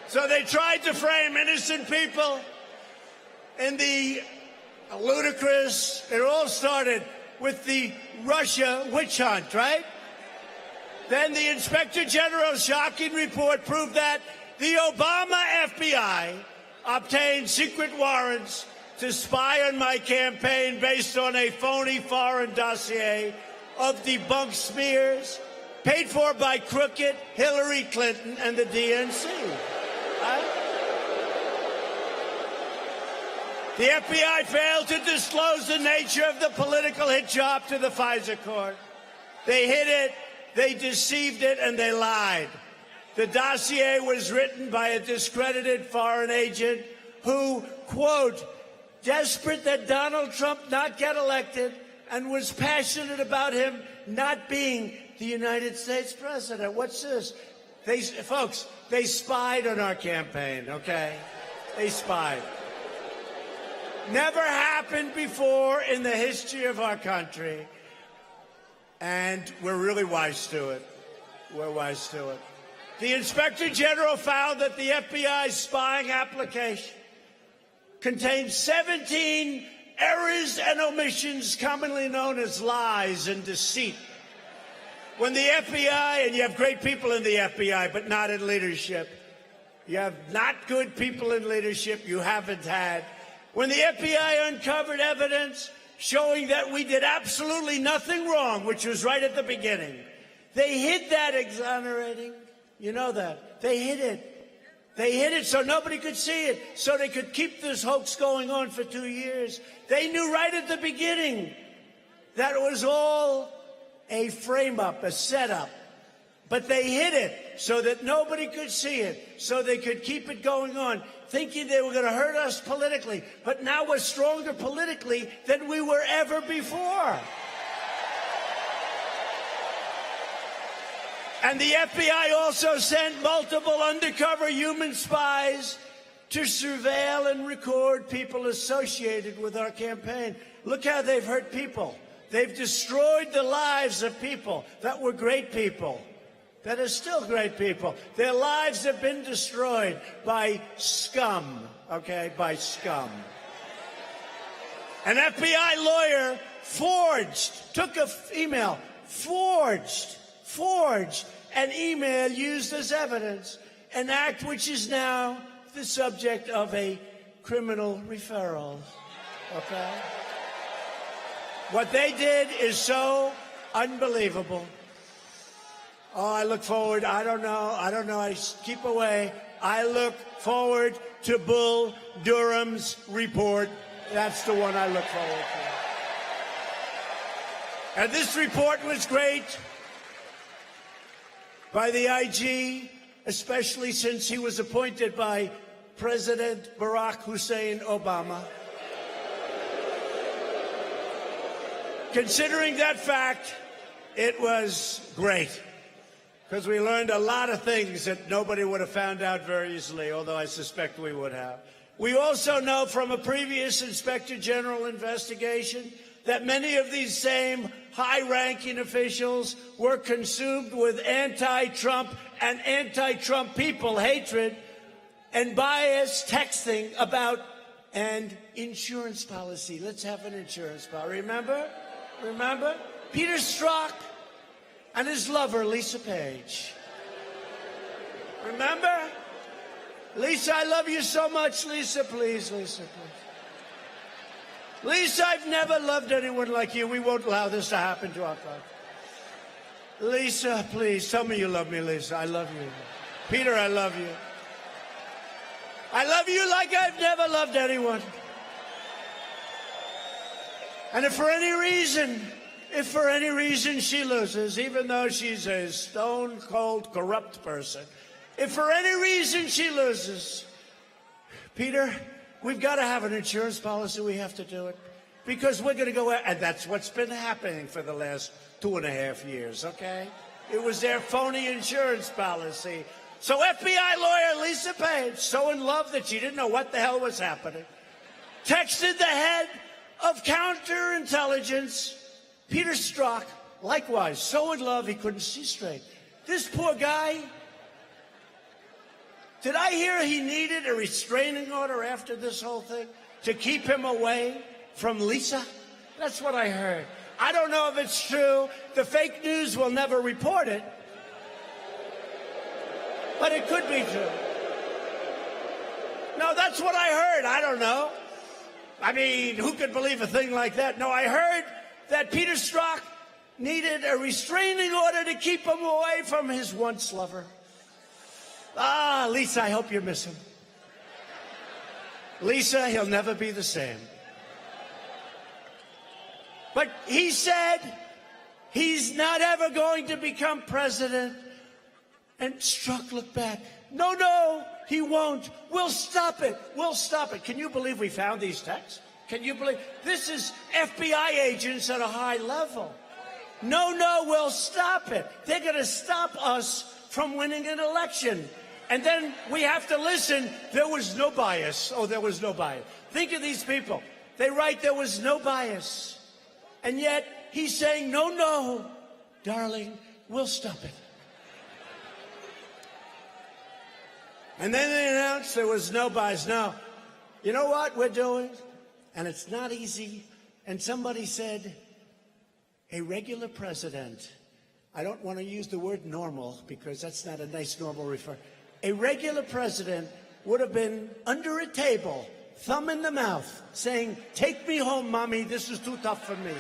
So they tried to frame innocent people in the ludicrous, it all started with the Russia witch hunt, right? Then the Inspector General's shocking report proved that the Obama FBI obtained secret warrants to spy on my campaign based on a phony foreign dossier of debunked smears paid for by crooked Hillary Clinton and the DNC. The FBI failed to disclose the nature of the political hit job to the FISA court. They hid it, they deceived it, and they lied. The dossier was written by a discredited foreign agent who, quote, desperate that Donald Trump not get elected and was passionate about him not being the United States president. What's this? Folks, they spied on our campaign, okay? They spied. Never happened before in the history of our country. And we're really wise to it. We're wise to it. The Inspector General found that the FBI's spying application contained 17 errors and omissions commonly known as lies and deceit. When the FBI, and you have great people in the FBI, but not in leadership. You have not good people in leadership you haven't had. When the FBI uncovered evidence showing that we did absolutely nothing wrong, which was right at the beginning, they hid that exonerating. You know that. They hid it. They hid it so nobody could see it, so they could keep this hoax going on for 2 years. They knew right at the beginning that it was all a frame-up, a setup. But they hid it so that nobody could see it, so they could keep it going on, thinking they were going to hurt us politically. But now we're stronger politically than we were ever before. And the FBI also sent multiple undercover human spies to surveil and record people associated with our campaign. Look how they've hurt people. They've destroyed the lives of people that were great people, that are still great people. Their lives have been destroyed by scum, okay, by scum. An FBI lawyer took an email, forged an email used as evidence, an act which is now the subject of a criminal referral, okay? What they did is so unbelievable. Oh, I look forward, I don't know, I keep away. I look forward to Bull Durham's report. That's the one I look forward to. And this report was great by the IG, especially since he was appointed by President Barack Hussein Obama. Considering that fact, it was great, because we learned a lot of things that nobody would have found out very easily, although I suspect we would have. We also know from a previous Inspector General investigation that many of these same high-ranking officials were consumed with anti-Trump and anti-Trump people hatred and biased texting about an insurance policy. Let's have an insurance policy. Remember? Peter Strzok and his lover, Lisa Page. Remember? Lisa, I love you so much. Lisa, please. Lisa, please. Lisa, I've never loved anyone like you. We won't allow this to happen to our country. Lisa, please, tell me you love me, Lisa. I love you. Peter, I love you. I love you like I've never loved anyone. And if for any reason she loses, even though she's a stone-cold, corrupt person, if for any reason she loses, Peter, we've got to have an insurance policy. We have to do it. Because we're going to go, and that's what's been happening for the last 2.5 years, okay? It was their phony insurance policy. So FBI lawyer Lisa Page, so in love that she didn't know what the hell was happening, texted the head of counterintelligence, Peter Strzok, likewise, so in love he couldn't see straight. This poor guy Did I hear he needed a restraining order after this whole thing to keep him away from Lisa? That's what I heard. I don't know if it's true. The fake news will never report it. But it could be true. No, that's what I heard. I don't know. I mean, who could believe a thing like that? No, I heard that Peter Strzok needed a restraining order to keep him away from his once lover. Ah, Lisa, I hope you miss him. Lisa, he'll never be the same. But he said he's not ever going to become president. And Strzok looked back. No, no, he won't. We'll stop it. We'll stop it. Can you believe we found these texts? Can you believe? This is FBI agents at a high level. No, no, we'll stop it. They're going to stop us from winning an election. And then we have to listen. There was no bias. Oh, there was no bias. Think of these people. They write there was no bias. And yet he's saying, no, no, darling, we'll stop it. And then they announced there was no bias. Now, you know what we're doing? And it's not easy. And somebody said, a regular president, I don't want to use the word normal because that's not a nice normal refer. A regular president would have been under a table, thumb in the mouth, saying, take me home, mommy, this is too tough for me.